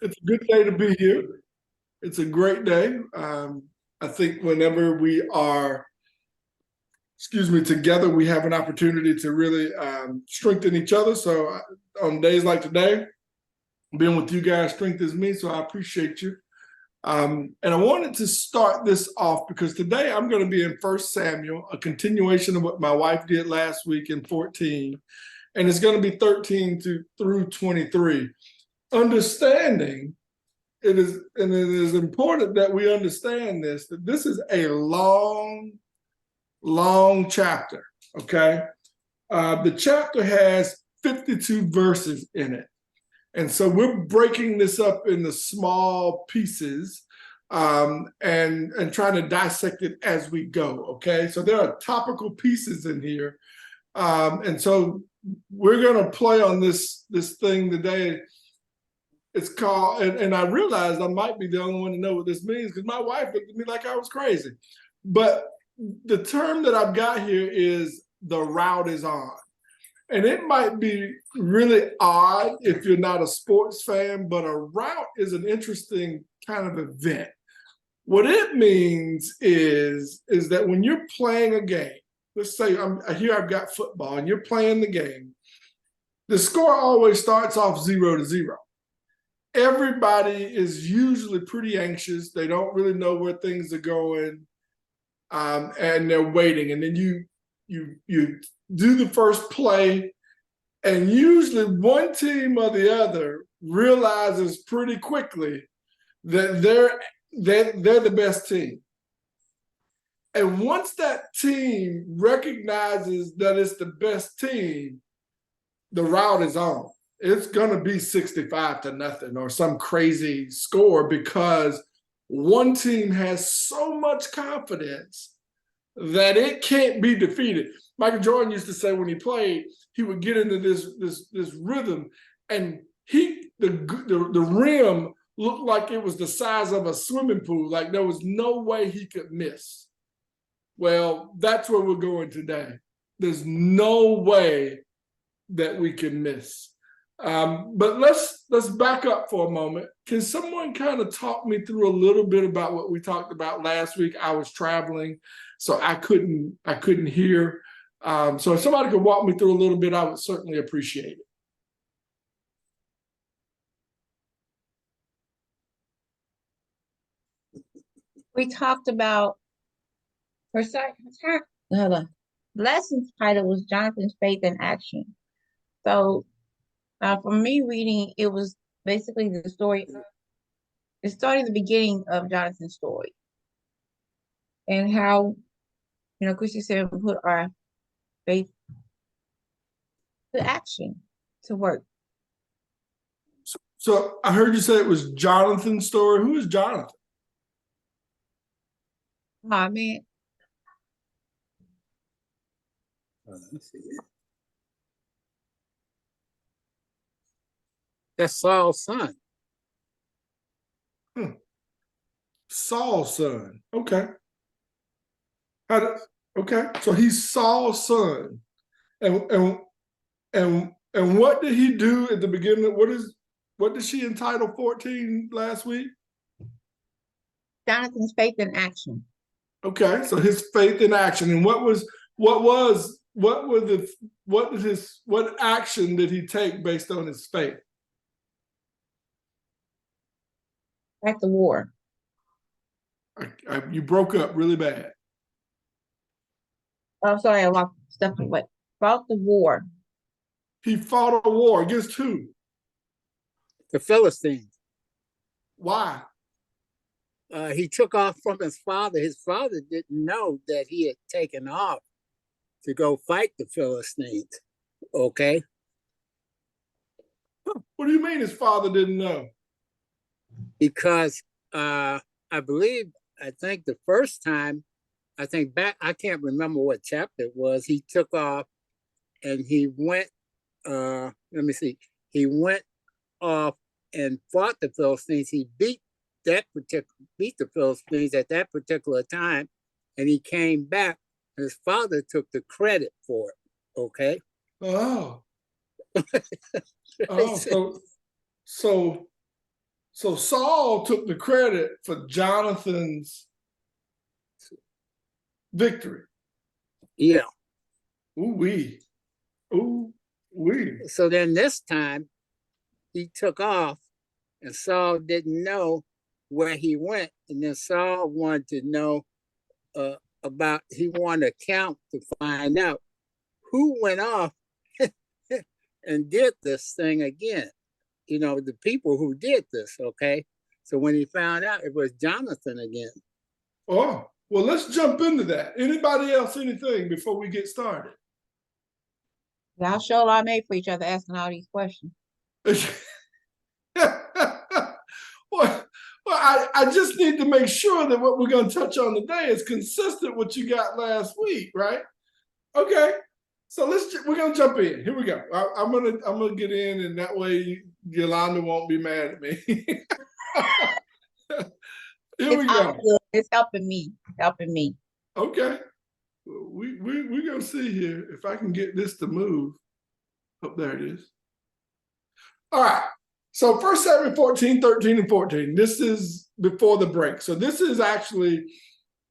It's a good day to be here. It's a great day. I think whenever we are, together, we have an opportunity to really strengthen each other. So on days like today, being with you guys strengthens me. So I appreciate you. And I wanted to start this off because today I'm going to be in 1 Samuel, a continuation of what my wife did last week in 14, and it's going to be 13 through 23. Understanding it is important that we understand that this is a long chapter. Okay, the chapter has 52 verses in it, and so we're breaking this up into small pieces and trying to dissect it as we go. Okay, so there are topical pieces in here, and so we're going to play on this thing today. It's called, and I realized I might be the only one to know what this means because my wife looked at me like I was crazy. But the term that I've got here is the route is on. And it might be really odd if you're not a sports fan, but a route is an interesting kind of event. What it means is that when you're playing a game, let's say here I've got football and you're playing the game, the score always starts off 0-0. Everybody is usually pretty anxious. They don't really know where things are going, and they're waiting. And then you do the first play, and usually one team or the other realizes pretty quickly that they're the best team. And once that team recognizes that it's the best team, the route is on. It's going to be 65-0 or some crazy score because one team has so much confidence that it can't be defeated. Michael Jordan used to say when he played, he would get into this rhythm, and the rim looked like it was the size of a swimming pool, like there was no way he could miss. Well, that's where we're going today. There's no way that we can miss. But let's back up for a moment. Can someone kind of talk me through a little bit about what we talked about last week? I was traveling, so I couldn't hear. So if somebody could walk me through a little bit, I would certainly appreciate it. We talked about the lesson title was Jonathan's Faith in Action. So for me reading, it was basically the story. It started the beginning of Jonathan's story and how, Christy said we put our faith to action, to work. So I heard you say it was Jonathan's story. Who is Jonathan? Oh, man. Let's see it. That's Saul's son. Saul's son. Okay. Okay. So he's Saul's son. And what did he do at the beginning? What did she entitle 14 last week? Jonathan's Faith in Action. Okay, so his faith in action. And what action did he take based on his faith? At the war. You broke up really bad. Oh, sorry, I walked stuff away. Fought the war. He fought a war against who? The Philistines. Why? He took off from his father. His father didn't know that he had taken off to go fight the Philistines. Okay. What do you mean his father didn't know? Because I think the first time, I can't remember what chapter it was, he took off and he went, he went off and fought the Philistines. He beat the Philistines at that particular time, and he came back. His father took the credit for it. Okay. Oh. Oh, so So Saul took the credit for Jonathan's victory. Yeah. Ooh wee. Ooh wee. So then this time he took off and Saul didn't know where he went. And then Saul wanted to know he wanted a count to find out who went off and did this thing again. You know, the people who did this, okay? So when he found out it was Jonathan again. Oh, well, let's jump into that. Anybody else, anything before we get started? Y'all sure are made for each other asking all these questions. Well, I just need to make sure that what we're going to touch on today is consistent with what you got last week, right? Okay, so we're gonna jump in. Here we go. I'm gonna get in, and that way Yolanda won't be mad at me. Here we go. Good. It's helping me. Helping me. Okay, we're gonna see here if I can get this to move. Oh, there it is. All right. So 1 Samuel 14, 13, and 14. This is before the break. So this is actually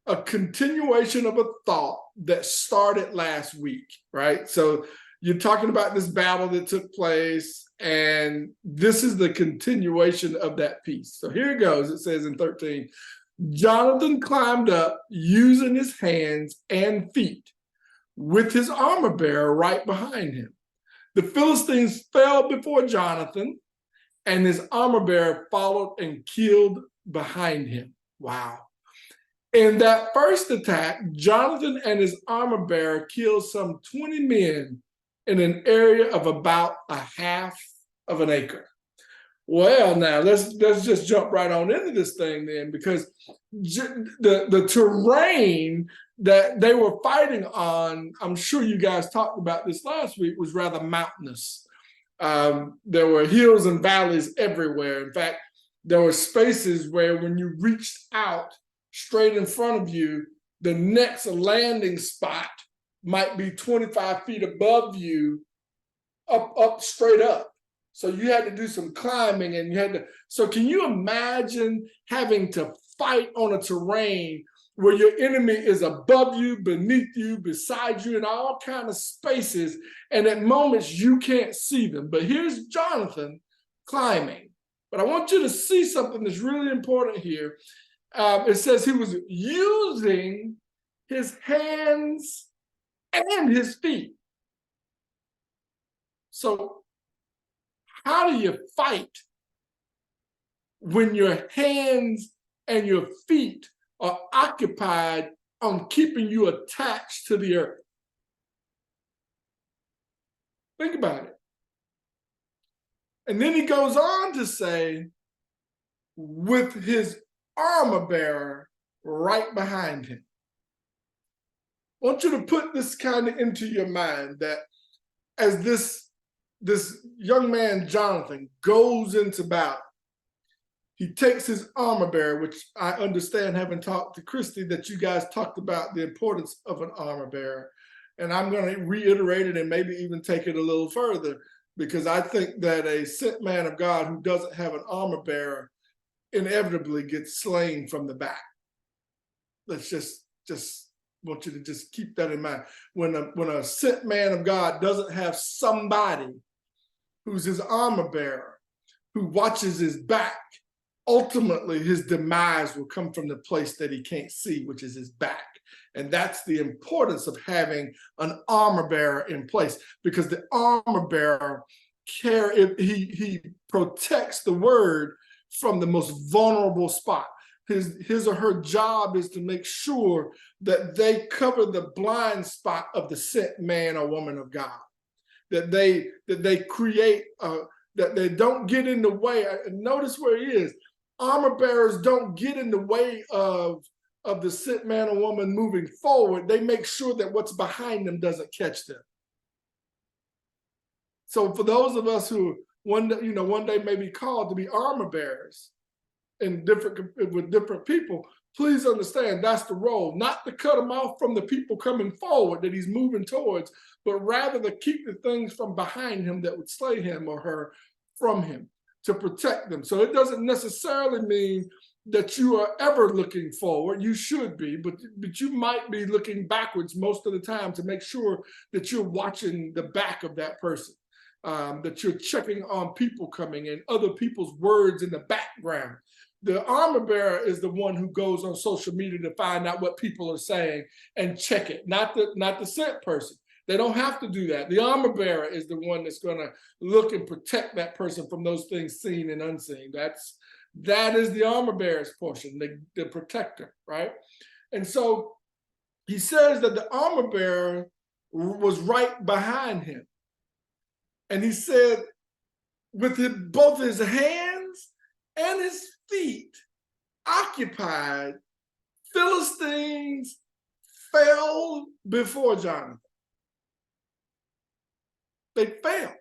a continuation of a thought that started last week, right? So you're talking about this battle that took place, and this is the continuation of that piece. So here it goes. It says in 13, Jonathan climbed up using his hands and feet with his armor bearer right behind him. The Philistines fell before Jonathan, and his armor bearer followed and killed behind him. Wow. In that first attack, Jonathan and his armor bearer killed some 20 men in an area of about a half of an acre. Well, now let's just jump right on into this thing then, because the terrain that they were fighting on, I'm sure you guys talked about this last week, was rather mountainous. There were hills and valleys everywhere. In fact, there were spaces where when you reached out straight in front of you, the next landing spot might be 25 feet above you, up straight up. So you had to do some climbing, and you had to. So can you imagine having to fight on a terrain where your enemy is above you, beneath you, beside you, in all kinds of spaces, and at moments you can't see them? But here's Jonathan climbing. But I want you to see something that's really important here. It says he was using his hands and his feet. So how do you fight when your hands and your feet are occupied on keeping you attached to the earth? Think about it. And then he goes on to say, with his armor bearer right behind him. I want you to put this kind of into your mind, that as this young man, Jonathan, goes into battle, he takes his armor bearer, which I understand, having talked to Christy, that you guys talked about the importance of an armor bearer. And I'm going to reiterate it and maybe even take it a little further, because I think that a sent man of God who doesn't have an armor bearer inevitably gets slain from the back. Let's just want you to just keep that in mind. When a sent man of God doesn't have somebody who's his armor bearer, who watches his back, ultimately his demise will come from the place that he can't see, which is his back. And that's the importance of having an armor bearer in place, because the armor bearer he protects the word from the most vulnerable spot. His or her job is to make sure that they cover the blind spot of the sent man or woman of God, that they create, that they don't get in the way. Notice where he is. Armor bearers don't get in the way of the sent man or woman moving forward. They make sure that what's behind them doesn't catch them. So for those of us who one day may be called to be armor bearers with different people, please understand that's the role, not to cut them off from the people coming forward that he's moving towards, but rather to keep the things from behind him that would slay him or her from him, to protect them. So it doesn't necessarily mean that you are ever looking forward. You should be, but you might be looking backwards most of the time to make sure that you're watching the back of that person, that you're checking on people coming in, other people's words in the background. The armor bearer is the one who goes on social media to find out what people are saying and check it, not the sent person. They don't have to do that. The armor bearer is the one that's going to look and protect that person from those things seen and unseen. That is the armor bearer's portion, the protector, right? And so he says that the armor bearer was right behind him. And he said, with both his hands and his feet occupied, Philistines fell before Jonathan. They fell.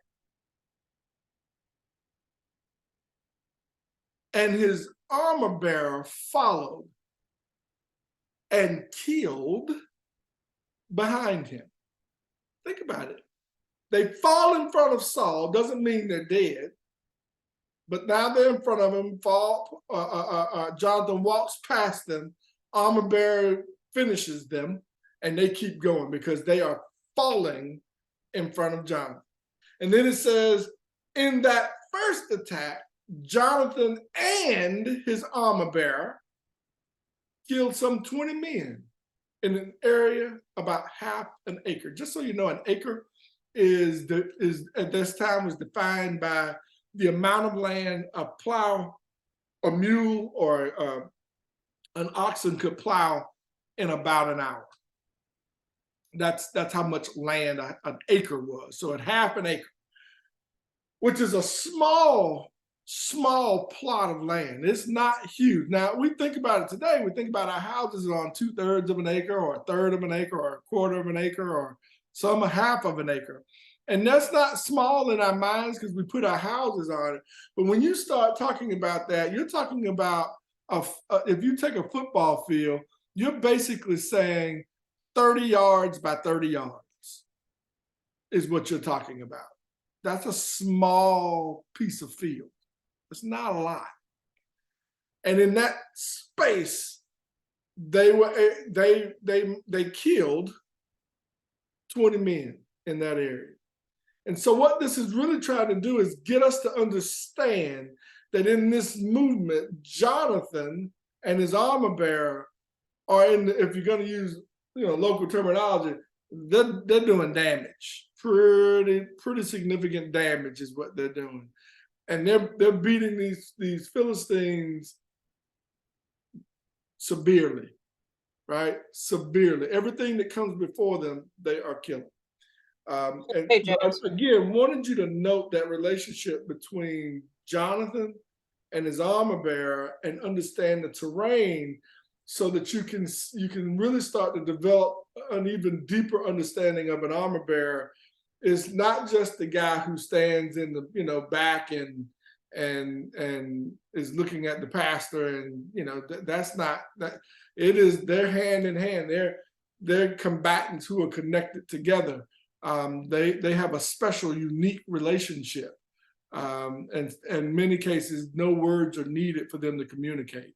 And his armor bearer followed and killed behind him. Think about it. They fall in front of Saul, doesn't mean they're dead, but now they're in front of him. Jonathan walks past them, armor bearer finishes them, and they keep going because they are falling in front of Jonathan. And then it says, in that first attack, Jonathan and his armor bearer killed some 20 men in an area about half an acre. Just so you know, an acre is at this time was defined by the amount of land a plow, a mule, or an oxen could plow in about an hour. That's how much land an acre was. So at half an acre, which is a small plot of land. It's not huge. Now, we think about it today. We think about our houses on 2/3 of an acre or 1/3 of an acre or 1/4 of an acre or some a half of an acre. And that's not small in our minds because we put our houses on it. But when you start talking about that, you're talking about, if you take a football field, you're basically saying 30 yards by 30 yards is what you're talking about. That's a small piece of field. It's not a lot. And in that space, they killed 20 men in that area. And so what this is really trying to do is get us to understand that in this movement, Jonathan and his armor bearer are if you're going to use local terminology, they're doing damage. Pretty significant damage is what they're doing. And they're beating these Philistines severely, right? Severely. Everything that comes before them, they are killing. And again, wanted you to note that relationship between Jonathan and his armor bearer and understand the terrain so that you can really start to develop an even deeper understanding of an armor bearer. Is not just the guy who stands in the back and is looking at the pastor, and that's not that. It is they're hand in hand. They're combatants who are connected together. They have a special, unique relationship, and in many cases, no words are needed for them to communicate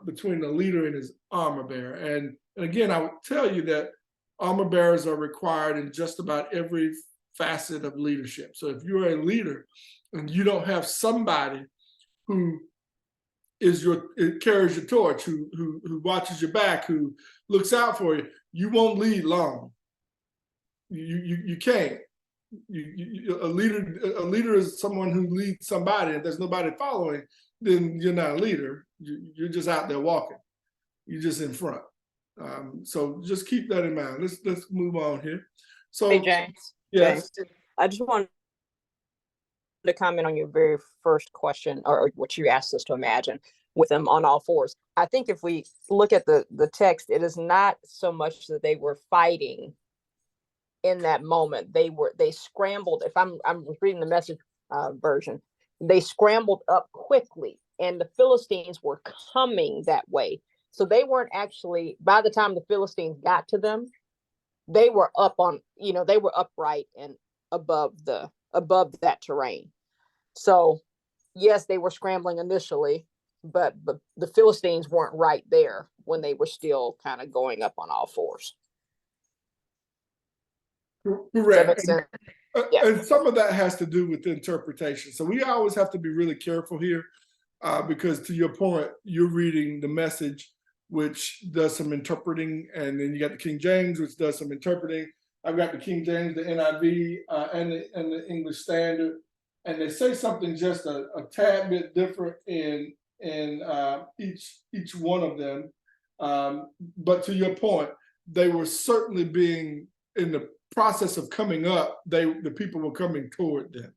between the leader and his armor bearer. And again, I would tell you that armor bearers are required in just about every facet of leadership. So if you're a leader and you don't have somebody who carries your torch, who watches your back, who looks out for you, you won't lead long. You can't. A leader is someone who leads somebody. If there's nobody following, then you're not a leader. You're just out there walking. You're just in front. So just keep that in mind. Let's move on here. So, hey, James. Yes. James, I just wanted to comment on your very first question, or what you asked us to imagine with them on all fours. I think if we look at the text, it is not so much that they were fighting in that moment. They scrambled. If I'm reading the Message version, they scrambled up quickly, and the Philistines were coming that way. So they weren't actually, by the time the Philistines got to them, they were up on, they were upright and above that terrain. So yes, they were scrambling initially, but the Philistines weren't right there when they were still kind of going up on all fours. Does that Correct. make sense? Yeah. And some of that has to do with interpretation. So we always have to be really careful here, because to your point, you're reading the Message, which does some interpreting, and then you got the King James, which does some interpreting. I've got the King James, the NIV, and the English Standard, and they say something just a tad bit different in each one of them. But to your point, they were certainly being in the process of coming up. The people were coming toward them,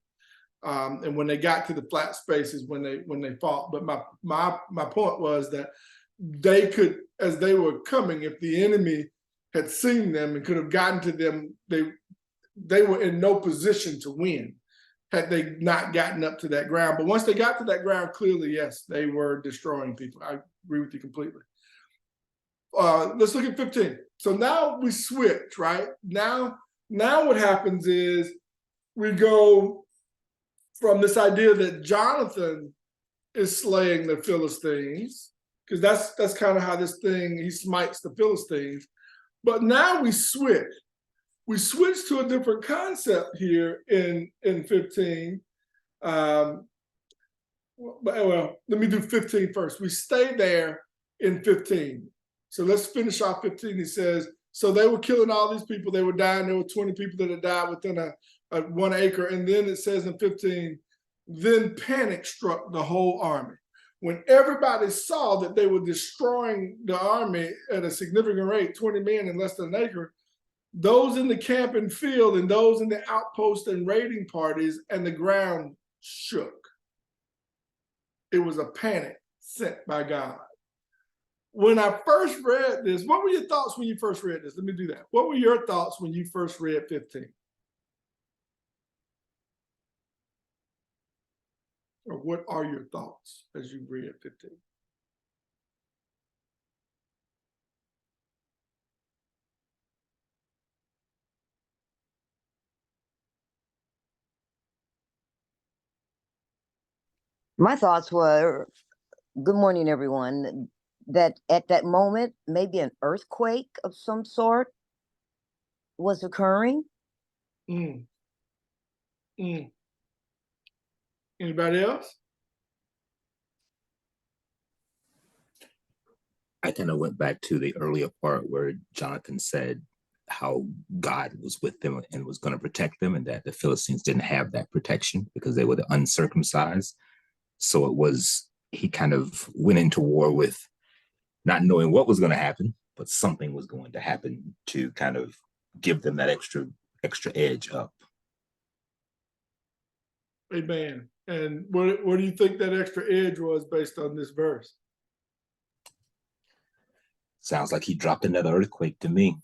and when they got to the flat spaces, when they fought. But my point was that they could, as they were coming, if the enemy had seen them and could have gotten to them, they were in no position to win had they not gotten up to that ground. But once they got to that ground, clearly, yes, they were destroying people. I agree with you completely. Let's look at 15. So now we switch, right? Now what happens is we go from this idea that Jonathan is slaying the Philistines, because that's kind of how this thing, he smites the Philistines. But now we switch. We switch to a different concept here in 15. Well, let me do 15 first. We stay there in 15. So let's finish off 15. He says, so they were killing all these people. They were dying. There were 20 people that had died within a 1 acre. And then it says in 15, then panic struck the whole army. When everybody saw that they were destroying the army at a significant rate, 20 men in less than an acre, those in the camp and field and those in the outpost and raiding parties, and the ground shook. It was a panic sent by God. When I first read this, what were your thoughts when you first read this? Let me do that. What were your thoughts when you first read 15? Or what are your thoughts as you read 15? My thoughts were, good morning, everyone, that at that moment, maybe an earthquake of some sort was occurring. Anybody else? I kind of went back to the earlier part where Jonathan said how God was with them and was going to protect them, and that the Philistines didn't have that protection because they were the uncircumcised. So it was, he kind of went into war with not knowing what was going to happen, but something was going to happen to kind of give them that extra edge up. Amen. And what do you think that extra edge was based on this verse? Sounds like he dropped another earthquake to me.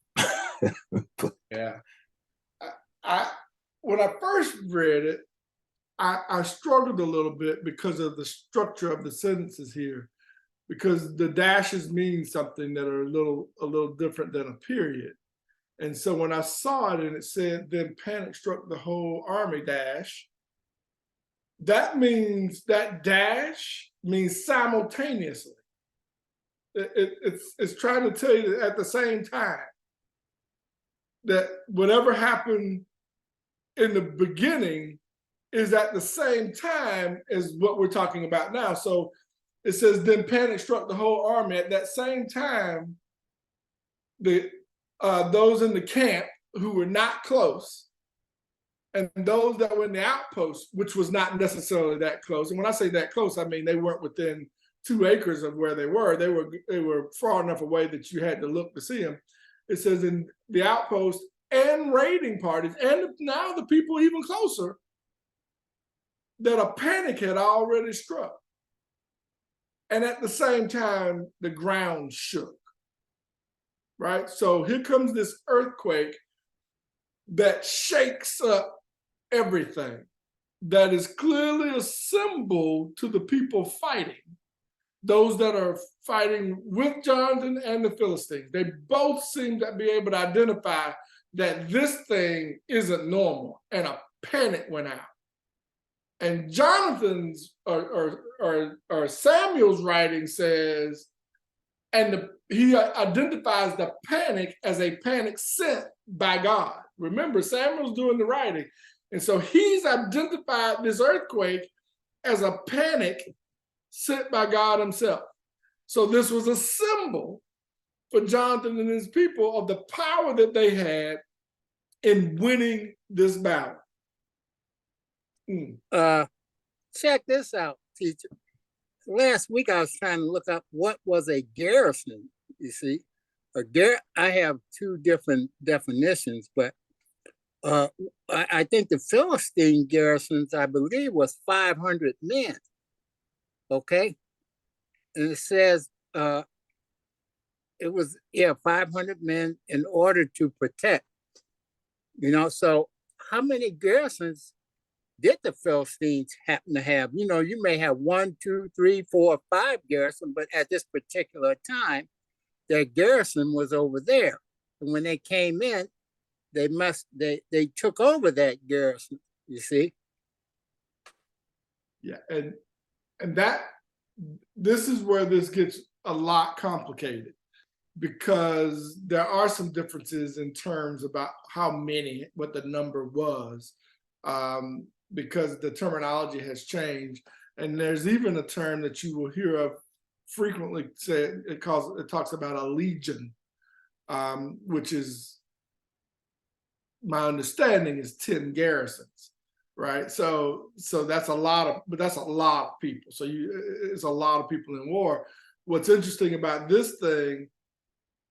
Yeah. When I first read it, I struggled a little bit because of the structure of the sentences here, because the dashes mean something that are a little different than a period. And so when I saw it and it said, then panic struck the whole army dash, that means that dash means simultaneously. It's trying to tell you that at the same time, that whatever happened in the beginning is at the same time as what we're talking about now. So it says, then panic struck the whole army. At that same time, those in the camp who were not close, and those that were in the outpost, which was not necessarily that close. And when I say that close, I mean they weren't within 2 acres of where they were. They were far enough away that you had to look to see them. It says in the outpost and raiding parties, and now the people even closer, that a panic had already struck. And at the same time, the ground shook, right? So here comes this earthquake that shakes up everything, that is clearly a symbol to the people fighting, those that are fighting with Jonathan and the Philistines. They both seem to be able to identify that this thing isn't normal, and a panic went out. And Jonathan's or Samuel's writing says, and he identifies the panic as a panic sent by God. Remember, Samuel's doing the writing. And so he's identified this earthquake as a panic sent by God himself. So this was a symbol for Jonathan and his people of the power that they had in winning this battle. Check this out, teacher. Last week I was trying to look up what was a garrison. You see, I have two different definitions, but I think the Philistine garrisons, I believe, was 500 men. Okay, and it says it was 500 men in order to protect. You know, so how many garrisons did the Philistines happen to have? You know, you may have 1, 2, 3, 4, 5 garrisons, but at this particular time, their garrison was over there. And when they came in, they took over that garrison, you see? Yeah, and this is where this gets a lot complicated, because there are some differences in terms about how many, what the number was, because the terminology has changed. And there's even a term that you will hear of frequently said, it talks about a legion, which is, my understanding is 10 garrisons, right? So that's a lot of people. So it's a lot of people in war. What's interesting about this thing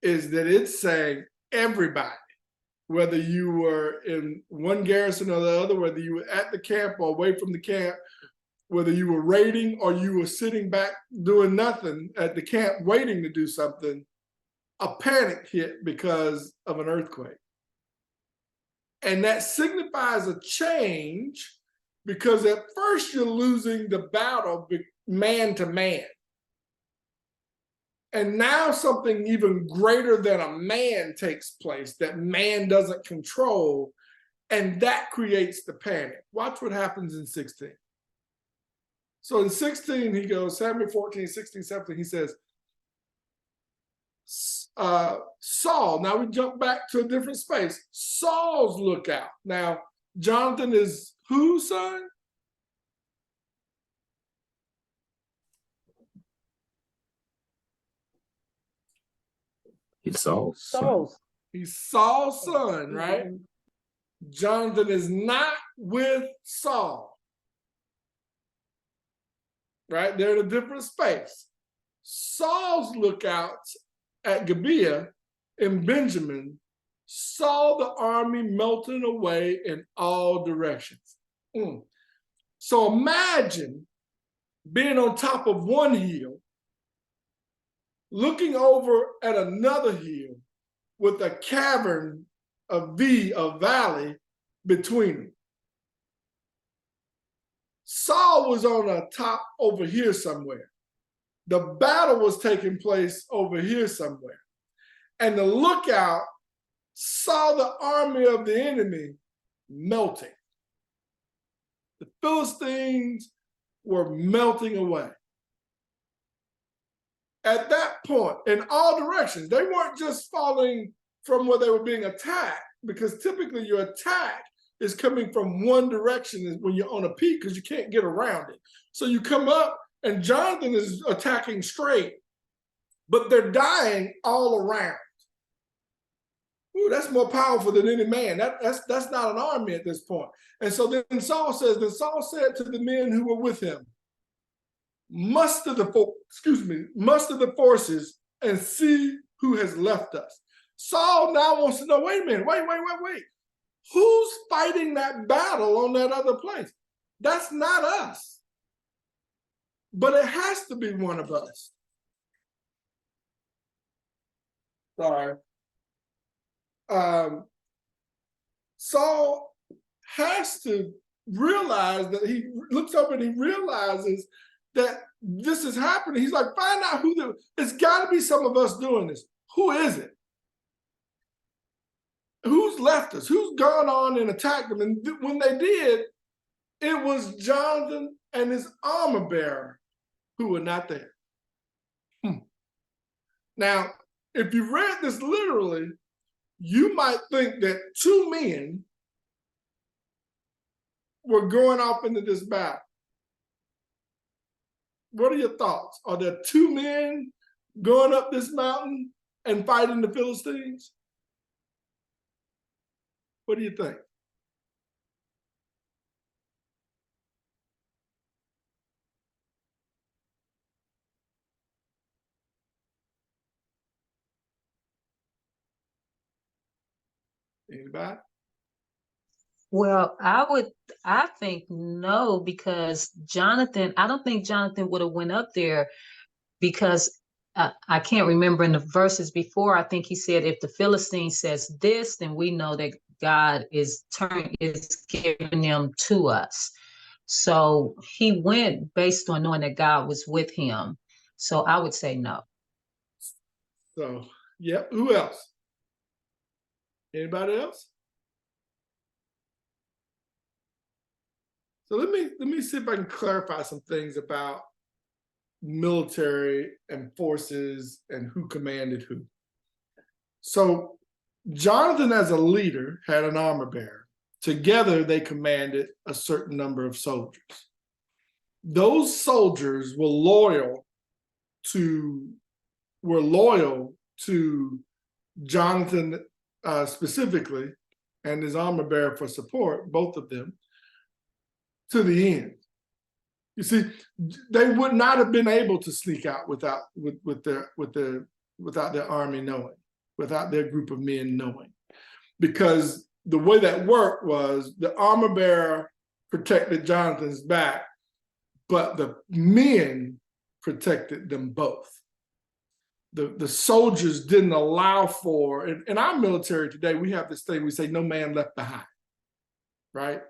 is that it's saying everybody, whether you were in one garrison or the other, whether you were at the camp or away from the camp, whether you were raiding or you were sitting back doing nothing at the camp waiting to do something, a panic hit because of an earthquake. And that signifies a change, because at first you're losing the battle man to man. And now something even greater than a man takes place that man doesn't control, and that creates the panic. Watch what happens in 16. So in 16, he goes, Samuel 14, 16, 17, he says, Saul, now we jump back to a different space. Saul's lookout. Now, Jonathan is whose son? It's Saul's son. Saul's. He's Saul's son, right? Jonathan is not with Saul, right? They're in a different space. Saul's lookouts at Gibeah in Benjamin saw the army melting away in all directions. So imagine being on top of one hill, looking over at another hill with a cavern, a valley between them. Saul was on a top over here somewhere. The battle was taking place over here somewhere. And the lookout saw the army of the enemy melting. The Philistines were melting away. At that point, in all directions, they weren't just falling from where they were being attacked, because typically your attack is coming from one direction when you're on a peak, because you can't get around it. So you come up, and Jonathan is attacking straight, but they're dying all around. Ooh, that's more powerful than any man. That's not an army at this point. And so then Saul said to the men who were with him, muster the forces and see who has left us. Saul now wants to know, wait a minute, wait. Who's fighting that battle on that other place? That's not us. But it has to be one of us. Sorry. Saul has to realize that he looks up and he realizes that this is happening. He's like, find out it's got to be some of us doing this. Who is it? Who's left us? Who's gone on and attacked them? And when they did, it was Jonathan and his armor bearer who were not there. Now, if you read this literally, you might think that two men were going off into this battle. What are your thoughts? Are there two men going up this mountain and fighting the Philistines? What do you think? Anybody? Well, I think no, because Jonathan, I don't think Jonathan would have went up there because I can't remember in the verses before. I think he said, if the Philistine says this, then we know that God is giving them to us. So he went based on knowing that God was with him. So I would say no. So, yep. Who else? Anybody else? So let me see if I can clarify some things about military and forces and who commanded who. So Jonathan as a leader had an armor bearer. Together they commanded a certain number of soldiers. Those soldiers were loyal to Jonathan specifically, and his armor bearer for support, both of them, to the end. You see, they would not have been able to sneak out without their army knowing, without their group of men knowing, because the way that worked was the armor bearer protected Jonathan's back, but the men protected them both. The soldiers didn't allow for, in our military today, we have this thing, we say no man left behind, right?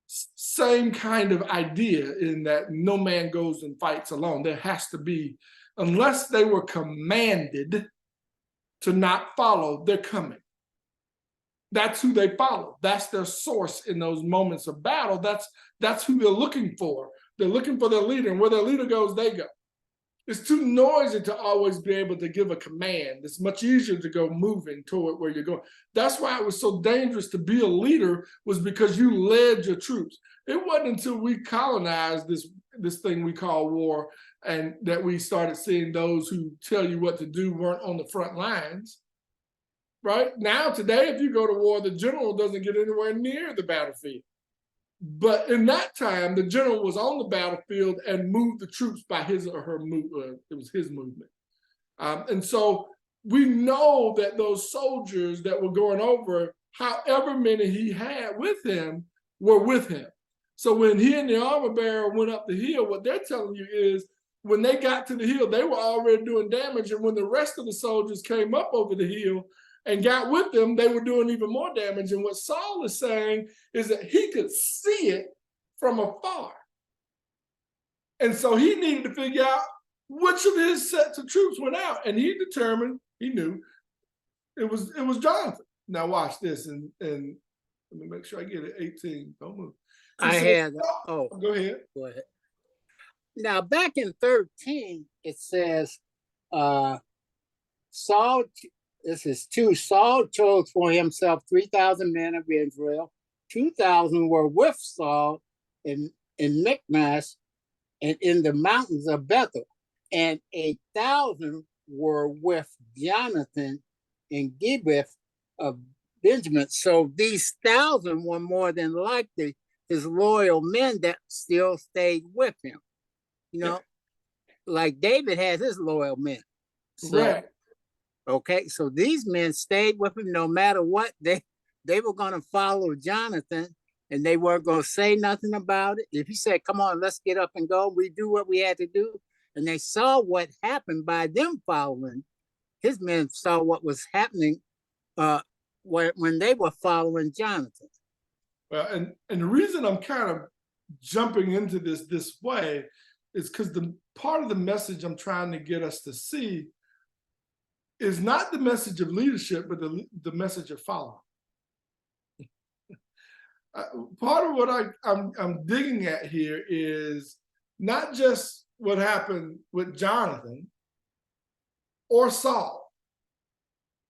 Same kind of idea in that no man goes and fights alone. There has to be, unless they were commanded to not follow, they're coming. That's who they follow. That's their source in those moments of battle. That's who they're looking for. They're looking for their leader, and where their leader goes, they go. It's too noisy to always be able to give a command. It's much easier to go moving toward where you're going. That's why it was so dangerous to be a leader, was because you led your troops. It wasn't until we colonized this thing we call war, and that we started seeing those who tell you what to do weren't on the front lines. Right? Now, today, if you go to war, the general doesn't get anywhere near the battlefield. But in that time, the general was on the battlefield and moved the troops by his or her movement. It was his movement. And so we know that those soldiers that were going over, however many he had with him, were with him. So when he and the armor bearer went up the hill, what they're telling you is when they got to the hill, they were already doing damage. And when the rest of the soldiers came up over the hill and got with them, they were doing even more damage. And what Saul is saying is that he could see it from afar. And so he needed to figure out which of his sets of troops went out. And he determined, he knew, it was Jonathan. Now watch this, and let me make sure I get it, 18, don't move. Go ahead. Go ahead. Now, back in 13, it says, Saul, this is 2, Saul chose for himself 3,000 men of Israel. 2,000 were with Saul in Michmash and in the mountains of Bethel, and 1,000 were with Jonathan in Gibeah of Benjamin. So these 1,000 were more than likely his loyal men that still stayed with him. You know, like David has his loyal men. So, Right. Okay, so these men stayed with him no matter what. They were going to follow Jonathan, and they weren't going to say nothing about it. If he said, come on, let's get up and go, we do what we had to do. And they saw what happened by them following. His men saw what was happening when they were following Jonathan. Well, and the reason I'm kind of jumping into this way is because the part of the message I'm trying to get us to see is not the message of leadership, but the message of following. part of what I'm digging at here is not just what happened with Jonathan or Saul,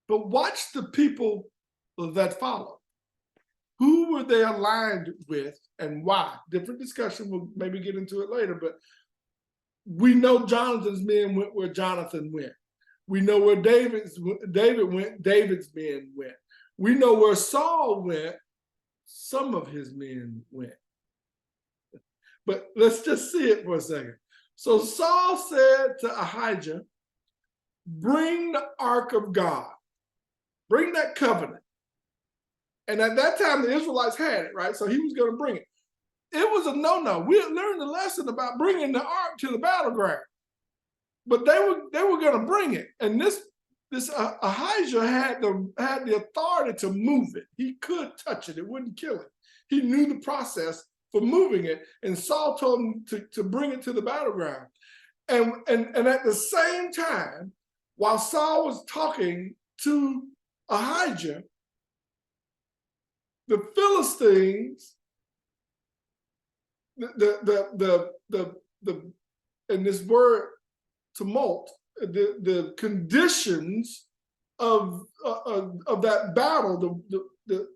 but watch the people that followed. Who were they aligned with and why? Different discussion, we'll maybe get into it later, but we know Jonathan's men went where Jonathan went. We know where David went, David's men went. We know where Saul went, some of his men went. But let's just see it for a second. So Saul said to Ahijah, bring the ark of God, bring that covenant. And at that time, the Israelites had it, right? So he was going to bring it. It was a no-no. We had learned the lesson about bringing the ark to the battleground, but they were going to bring it. And this Ahijah had the authority to move it. He could touch it; it wouldn't kill him. He knew the process for moving it, and Saul told him to bring it to the battleground. And at the same time, while Saul was talking to Ahijah, the Philistines, and this word tumult, the conditions of that battle,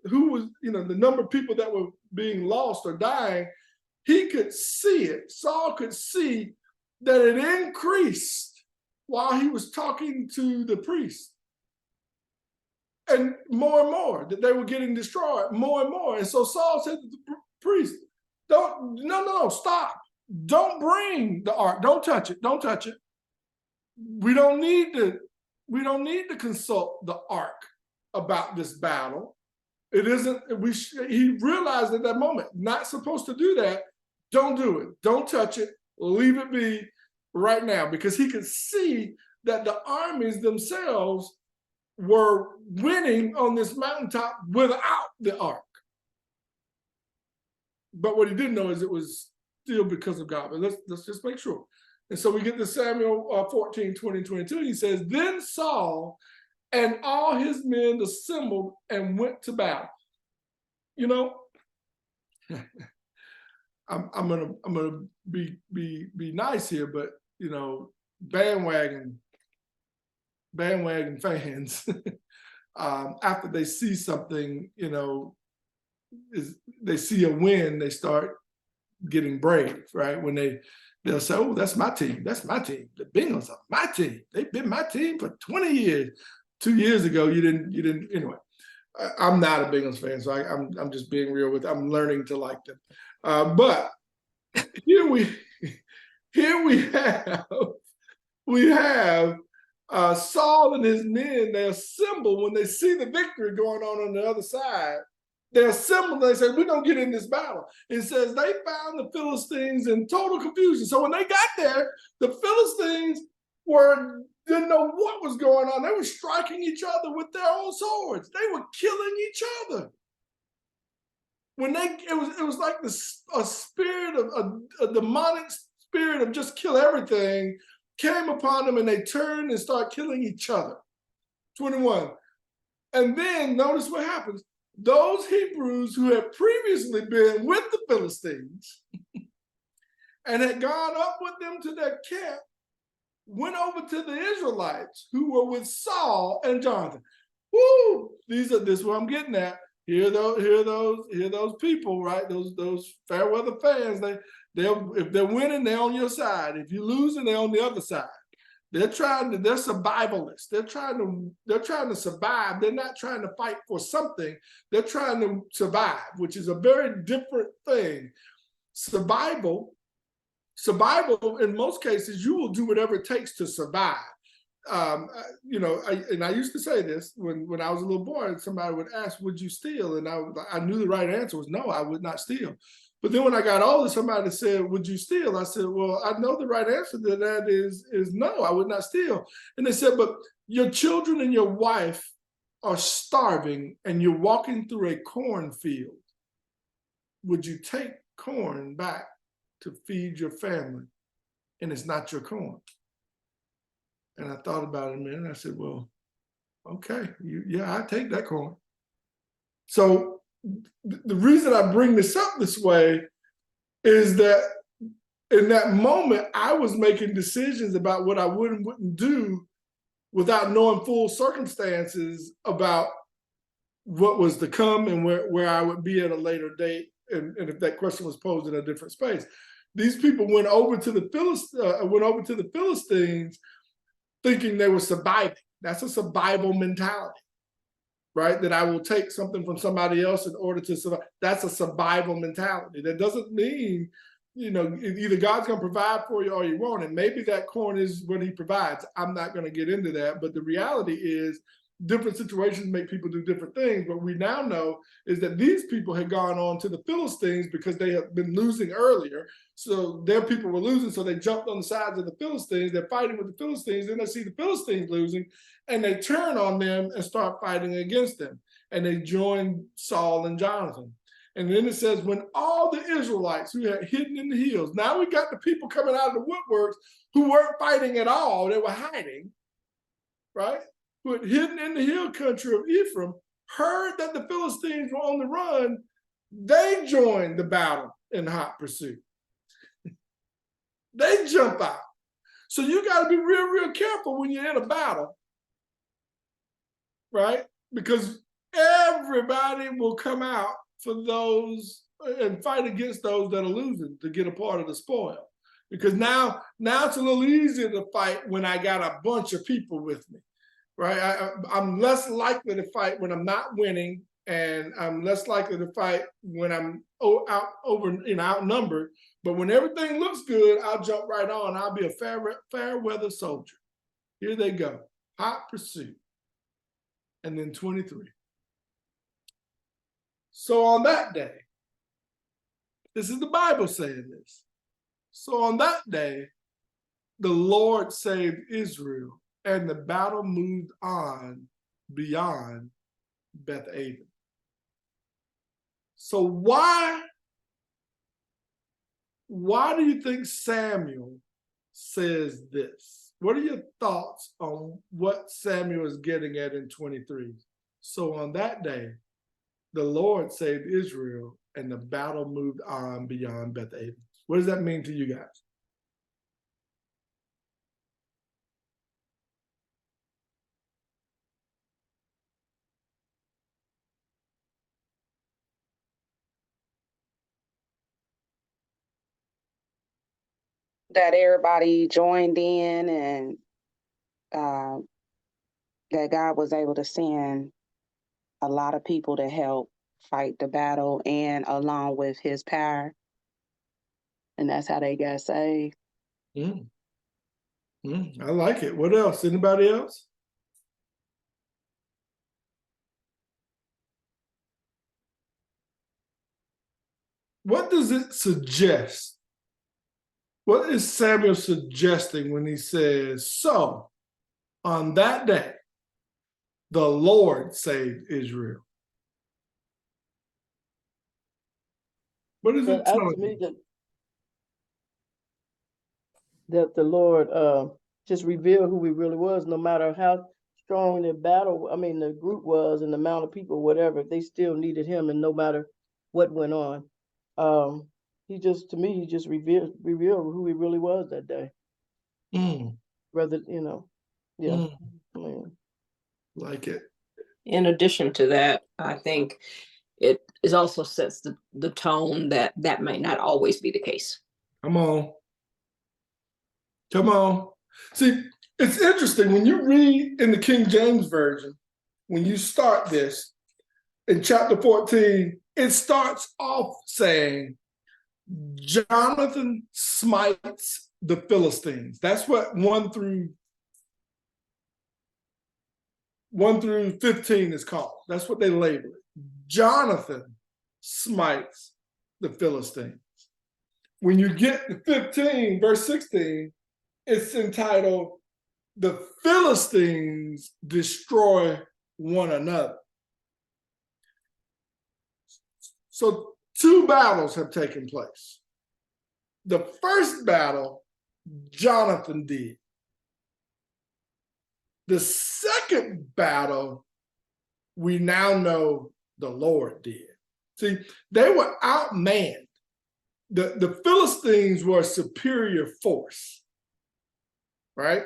who was, the number of people that were being lost or dying, he could see it. Saul could see that it increased while he was talking to the priest. And more, that they were getting destroyed, more and more. And so Saul said to the priest, no, stop. Don't bring the ark. Don't touch it. Don't touch it. We don't need to consult the ark about this battle. It isn't, he realized at that moment, not supposed to do that. Don't do it. Don't touch it. Leave it be right now, because he could see that the armies themselves were winning on this mountaintop without the ark. But what he didn't know is it was still because of God. But let's just make sure. And so we get to Samuel 14, 20, 22. He says, then Saul and all his men assembled and went to battle. I'm gonna be nice here, but bandwagon fans, after they see something, they see a win, they start getting brave, right? When they'll say, oh, that's my team. That's my team. The Bengals are my team. They've been my team for 20 years. 2 years ago, you didn't. Anyway, I'm not a Bengals fan, so I'm just being real with. I'm learning to like them. But here we have Saul and his men. They assemble when they see the victory going on the other side. They assemble, they say, we're going to get in this battle. It says they found the Philistines in total confusion. So when they got there, the Philistines didn't know what was going on. They were striking each other with their own swords. They were killing each other. It was like a spirit of a demonic spirit of just kill everything came upon them, and they turned and started killing each other. 21. And then notice what happens. Those Hebrews who had previously been with the Philistines and had gone up with them to their camp went over to the Israelites who were with Saul and Jonathan. Woo! This is what I'm getting at. Hear those people, right? Those fair weather fans. If they're winning, they're on your side. If you're losing, they're on the other side. They're survivalists. They're trying to survive. They're not trying to fight for something. They're trying to survive, which is a very different thing. Survival, in most cases, you will do whatever it takes to survive. I used to say this when I was a little boy, and somebody would ask, would you steal? And I knew the right answer was no, I would not steal. But then when I got older, somebody said, would you steal? I said, well, I know the right answer to that is no, I would not steal. And they said, but your children and your wife are starving and you're walking through a cornfield. Would you take corn back to feed your family? And it's not your corn. And I thought about it a minute and I said, well, okay, yeah, I take that corn. So the reason I bring this up this way is that in that moment, I was making decisions about what I would and wouldn't do without knowing full circumstances about what was to come and where I would be at a later date. And if that question was posed in a different space. These people went over to the Philistines thinking they were surviving. That's a survival mentality, right? That I will take something from somebody else in order to survive. That's a survival mentality. That doesn't mean, either God's going to provide for you or you won't. And maybe that corn is what he provides. I'm not going to get into that. But the reality is different situations make people do different things. What we now know is that these people had gone on to the Philistines because they had been losing earlier. So their people were losing. So they jumped on the sides of the Philistines. They're fighting with the Philistines. Then they see the Philistines losing and they turn on them and start fighting against them. And they join Saul and Jonathan. And then it says, when all the Israelites who had hidden in the hills, now we got the people coming out of the woodworks who weren't fighting at all, they were hiding, right? Who had hidden in the hill country of Ephraim, heard that the Philistines were on the run, they joined the battle in hot pursuit. They jump out. So you got to be real, real careful when you're in a battle, right? Because everybody will come out for those and fight against those that are losing to get a part of the spoil. Because now it's a little easier to fight when I got a bunch of people with me, right? I'm less likely to fight when I'm not winning, and I'm less likely to fight when I'm outnumbered. But when everything looks good, I'll jump right on. I'll be a fair weather soldier. Here they go, hot pursuit. And then 23. So on that day, this is the Bible saying this. So on that day, the Lord saved Israel, and the battle moved on beyond Beth-aven. So why do you think Samuel says this? What are your thoughts on what Samuel is getting at in 23? So on that day, the Lord saved Israel, and the battle moved on beyond Beth-aven. What does that mean to you guys? That everybody joined in, and that God was able to send a lot of people to help fight the battle and along with his power. And that's how they got saved. I like it. What else? Anybody else? What does it suggest? What is Samuel suggesting when he says, so on that day, the Lord saved Israel? What is it telling you? That the Lord just revealed who he really was, no matter how strong the the group was and the amount of people, whatever, they still needed him, and no matter what went on. He just revealed who he really was that day. Rather, yeah. Like it. In addition to that, I think it is also sets the tone that might not always be the case. Come on. See, it's interesting when you read in the King James Version, when you start this in chapter 14, it starts off saying, Jonathan smites the Philistines. That's what 1 through 15 is called. That's what they label it. Jonathan smites the Philistines. When you get to 15, verse 16, it's entitled, The Philistines Destroy One Another. So 2 battles have taken place. The first battle, Jonathan did. The second battle, we now know the Lord did. See, they were outmanned. The Philistines were a superior force, right?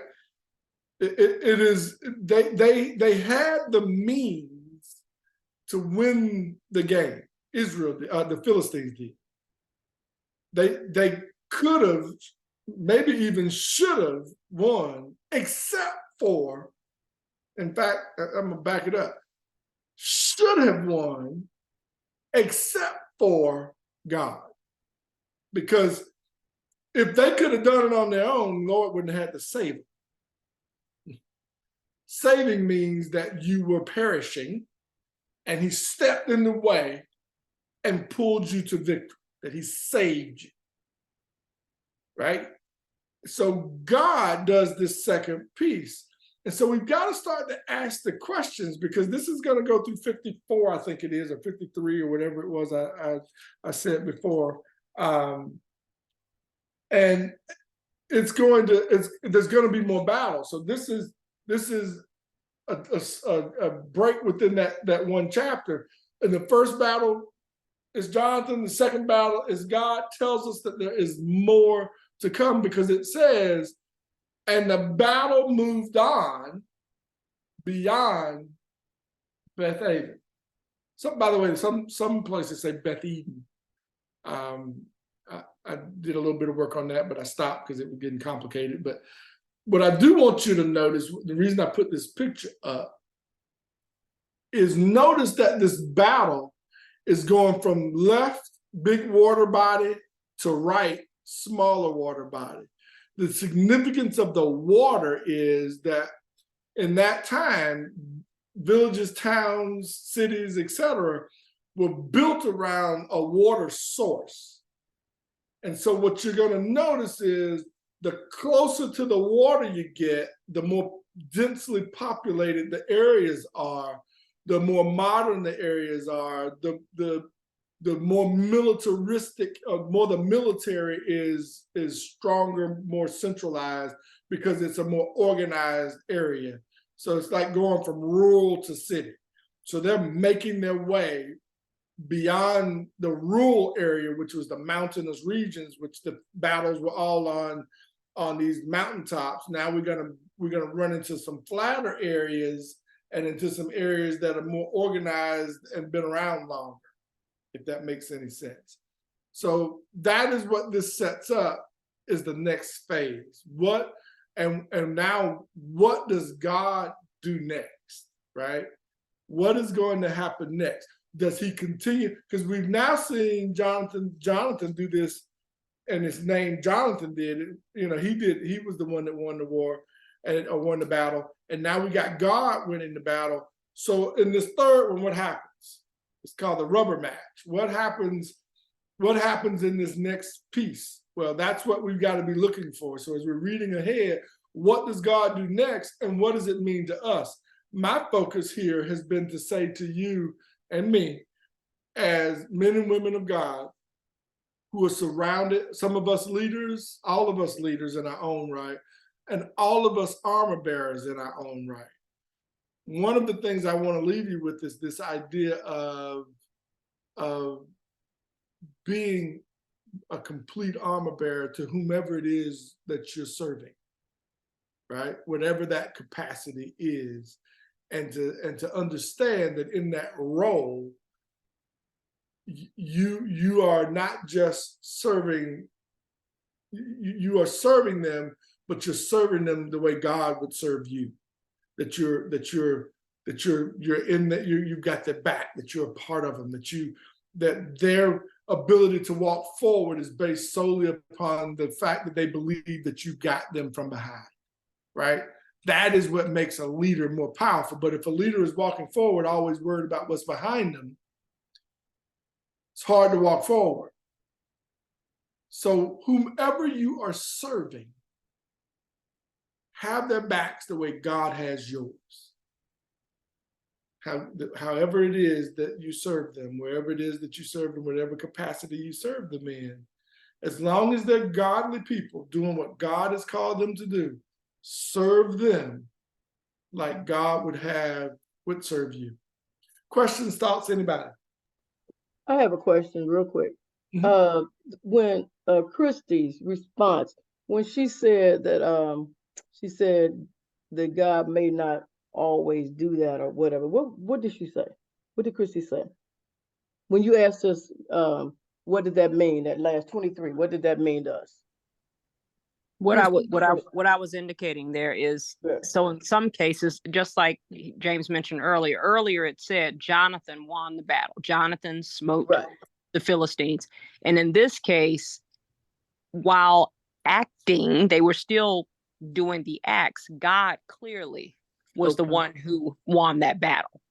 It is they had the means to win the game. Israel, the Philistines did. They could have, maybe even should have won, except for, in fact, I'm gonna back it up, should have won, except for God. Because if they could have done it on their own, Lord wouldn't have had to save them. Saving means that you were perishing, and he stepped in the way and pulled you to victory, that he saved you, right? So God does this second piece. And so we've got to start to ask the questions, because this is going to go through 54, I think it is, or 53, or whatever it was I said before. And there's going to be more battles. So this is a break within that one chapter. In the first battle is Jonathan. The second battle is God tells us that there is more to come, because it says, and the battle moved on beyond Beth Aven. So, by the way, some places say Beth Eden. I did a little bit of work on that, but I stopped because it was getting complicated. But what I do want you to notice, the reason I put this picture up, is notice that this battle is going from left, big water body, to right, smaller water body. The significance of the water is that in that time, villages, towns, cities, etc., were built around a water source. And so what you're going to notice is the closer to the water you get, the more densely populated the areas are, the more modern the areas are, the more militaristic, more the military is stronger, more centralized, because it's a more organized area. So it's like going from rural to city. So they're making their way beyond the rural area, which was the mountainous regions, which the battles were all on these mountaintops. Now we're gonna run into some flatter areas and into some areas that are more organized and been around longer, if that makes any sense. So that is what this sets up, is the next phase. And now what does God do next, right? What is going to happen next? Does he continue? Because we've now seen Jonathan do this, and his name Jonathan did it. You know, he was the one that won the war or won the battle. And now we got God winning the battle. So in this third one, what happens? It's called the rubber match. What happens in this next piece? Well, that's what we've got to be looking for. So as we're reading ahead, what does God do next, and what does it mean to us? My focus here has been to say to you and me, as men and women of God, who are surrounded, some of us leaders, all of us leaders in our own right, and all of us armor bearers in our own right. One of the things I want to leave you with is this idea of being a complete armor bearer to whomever it is that you're serving, right? Whatever that capacity is, and to understand that in that role, you are not just serving, you are serving them, but you're serving them the way God would serve you. That you're in that, you've got their back, that you're a part of them, that their ability to walk forward is based solely upon the fact that they believe that you got them from behind, right? That is what makes a leader more powerful. But if a leader is walking forward, always worried about what's behind them, it's hard to walk forward. So whomever you are serving, have their backs the way God has yours. However it is that you serve them, wherever it is that you serve them, whatever capacity you serve them in, as long as they're godly people doing what God has called them to do, serve them like God would serve you. Questions, thoughts, anybody? I have a question real quick. Mhm. When Christie's response, when she said that God may not always do that or whatever, what did she say? What did Christy say? When you asked us, what did that mean, that last 23, what did that mean to us? What Christy, what I was indicating there is, yeah. so in some cases, just like James mentioned earlier it said Jonathan won the battle. Jonathan smote Right. the Philistines. And in this case, while acting, they were still doing the acts. God clearly was the Okay. one who won that battle.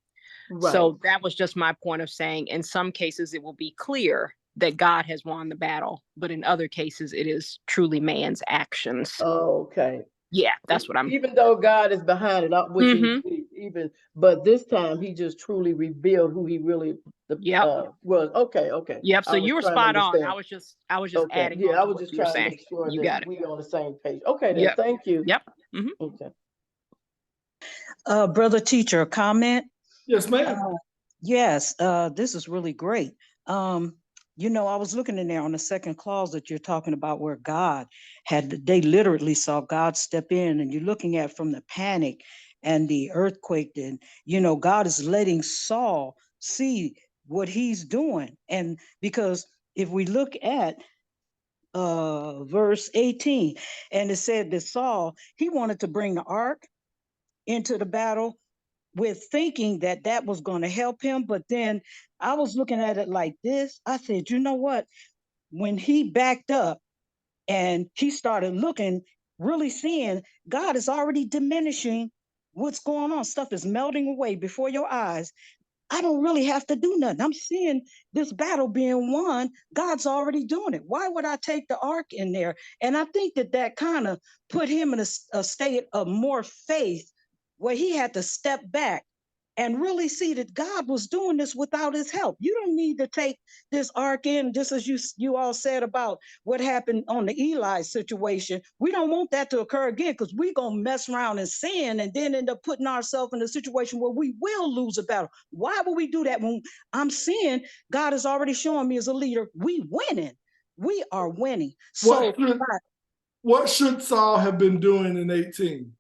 Right. So that was just my point of saying, in some cases, it will be clear that God has won the battle, but in other cases, it is truly man's actions. Okay. Yeah, that's what I'm. Even though God is behind it, which Mhm. but this time he just truly revealed who he really Yep. was. Okay. Yep. So I was you were trying to spot on. understand. I was just Okay, adding yeah, on I to was what just you were trying to saying. make sure You that got it. we on the same page. Okay, then, Yep. thank you. Yep. Mhm. Okay. Brother teacher, a comment? Yes, ma'am. Yes, this is really great. I was looking in there on the second clause that you're talking about where they literally saw God step in, and you're looking at from the panic and the earthquake, and, God is letting Saul see what he's doing. And because if we look at verse 18, and it said that Saul, he wanted to bring the ark into the battle with thinking that that was going to help him. But then I was looking at it like this. I said, you know what? When he backed up and he started looking, really seeing God is already diminishing what's going on. Stuff is melting away before your eyes. I don't really have to do nothing. I'm seeing this battle being won. God's already doing it. Why would I take the ark in there? And I think that kind of put him in a state of more faith where he had to step back and really see that God was doing this without his help. You don't need to take this ark in, just as you all said about what happened on the Eli situation. We don't want that to occur again, because we're going to mess around and sin and then end up putting ourselves in a situation where we will lose a battle. Why would we do that when I'm seeing God is already showing me as a leader, we winning. We are winning. So What should Saul have been doing in 18?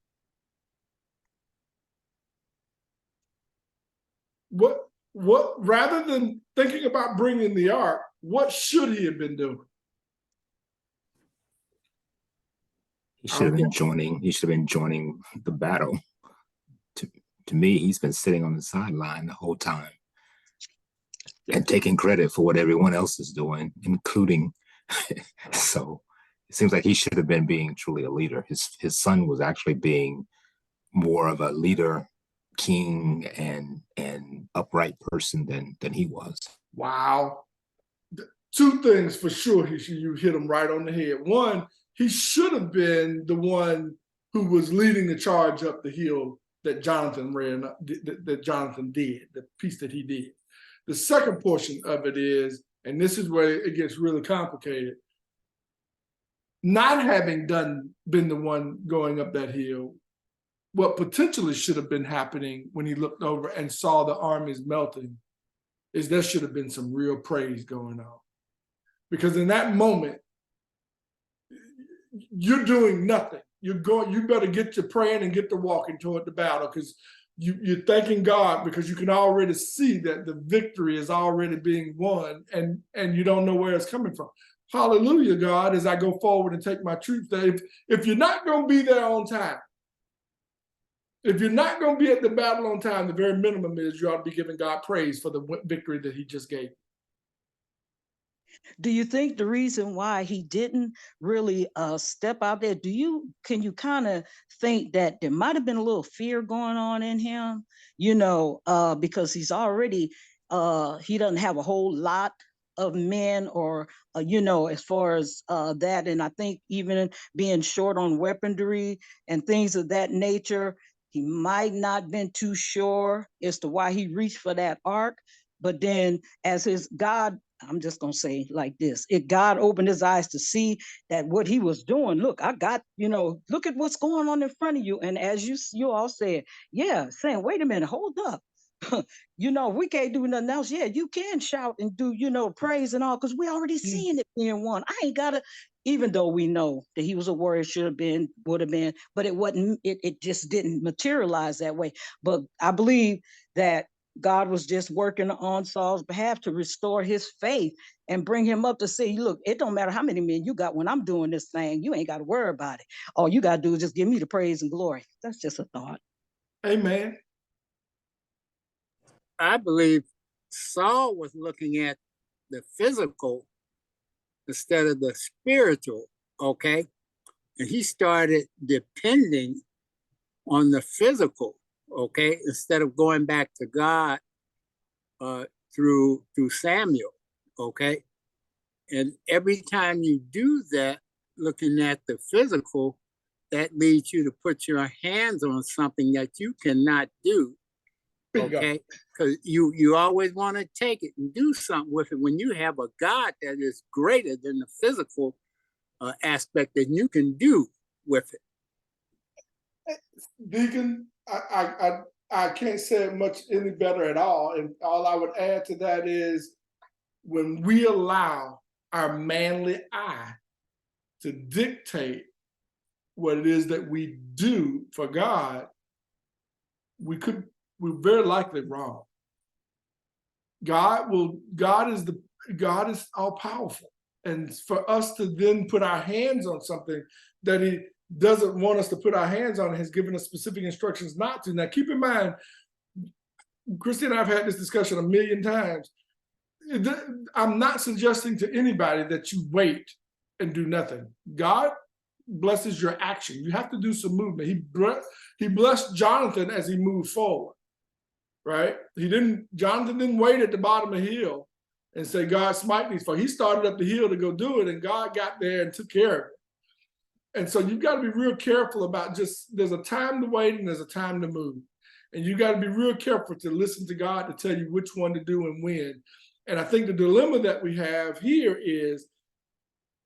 What rather than thinking about bringing the ark, what should he have been doing? He should have been joining. He should have been joining the battle. To me, he's been sitting on the sideline the whole time and taking credit for what everyone else is doing, including. So it seems like he should have been being truly a leader. His son was actually being more of a leader, king, and upright person than he was. Wow. Two things for sure. You hit him right on the head. One, he should have been the one who was leading the charge up the hill that Jonathan that Jonathan did, the piece that he did. The second portion of it is, and this is where it gets really complicated, not having been the one going up that hill, what potentially should have been happening when he looked over and saw the armies melting is there should have been some real praise going on. Because in that moment, you're doing nothing. You better get to praying and get to walking toward the battle, because you're thanking God, because you can already see that the victory is already being won, and you don't know where it's coming from. Hallelujah, God, as I go forward and take my troops there. If you're not going to be there on time, if you're not going to be at the battle on time, the very minimum is you ought to be giving God praise for the victory that he just gave. Do you think the reason why he didn't really step out there, can you kind of think that there might have been a little fear going on in him, because he's already, he doesn't have a whole lot of men or, as far as that. And I think even being short on weaponry and things of that nature, he might not been too sure as to why he reached for that ark. But then as his God, I'm just going to say like this, if God opened his eyes to see that what he was doing, look, I got, look at what's going on in front of you. And as you all said, yeah, saying, wait a minute, hold up. you know, we can't do nothing else. Yeah, you can shout and do, you know, praise and all, because we already seen it being won. I ain't gotta, even though we know that he was a warrior, should have been, would have been, but it wasn't, it just didn't materialize that way. But I believe that God was just working on Saul's behalf to restore his faith and bring him up to say, look, it don't matter how many men you got when I'm doing this thing, you ain't got to worry about it. All you got to do is just give me the praise and glory. That's just a thought. Amen. I believe Saul was looking at the physical instead of the spiritual, okay? And he started depending on the physical, okay, instead of going back to God through Samuel, okay? And every time you do that, looking at the physical, that leads you to put your hands on something that you cannot do, okay? Because you always want to take it and do something with it when you have a God that is greater than the physical aspect that you can do with it. Deacon, I can't say it much any better at all. And all I would add to that is when we allow our manly eye to dictate what it is that we do for God, we're very likely wrong. God is all powerful. And for us to then put our hands on something that he doesn't want us to put our hands on, has given us specific instructions not to. Now, keep in mind, Christy and I have had this discussion a million times. I'm not suggesting to anybody that you wait and do nothing. God blesses your action. You have to do some movement. He blessed Jonathan as he moved forward, right? Jonathan didn't wait at the bottom of the hill and say, God, smite these folks. He started up the hill to go do it, and God got there and took care of it. And so you've got to be real careful about there's a time to wait and there's a time to move. And you got to be real careful to listen to God to tell you which one to do and when. And I think the dilemma that we have here is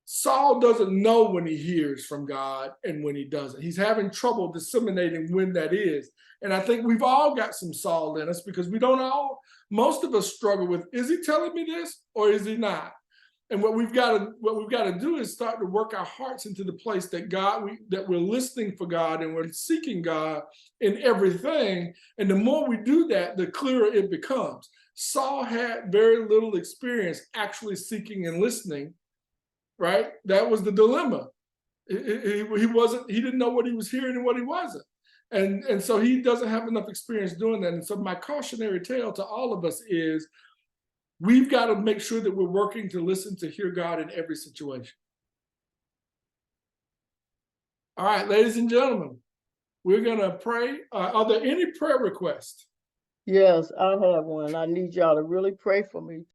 Saul doesn't know when he hears from God and when he doesn't. He's having trouble disseminating when that is. And I think we've all got some Saul in us, because most of us struggle with, is he telling me this or is he not? And what we've got to do is start to work our hearts into the place that that we're listening for God and we're seeking God in everything. And the more we do that, the clearer it becomes. Saul had very little experience actually seeking and listening, right? That was the dilemma. He didn't know what he was hearing and what he wasn't. And so he doesn't have enough experience doing that. And so my cautionary tale to all of us is, we've got to make sure that we're working to listen, to hear God in every situation. All right, ladies and gentlemen, we're going to pray. Are there any prayer requests? Yes, I have one. I need y'all to really pray for me.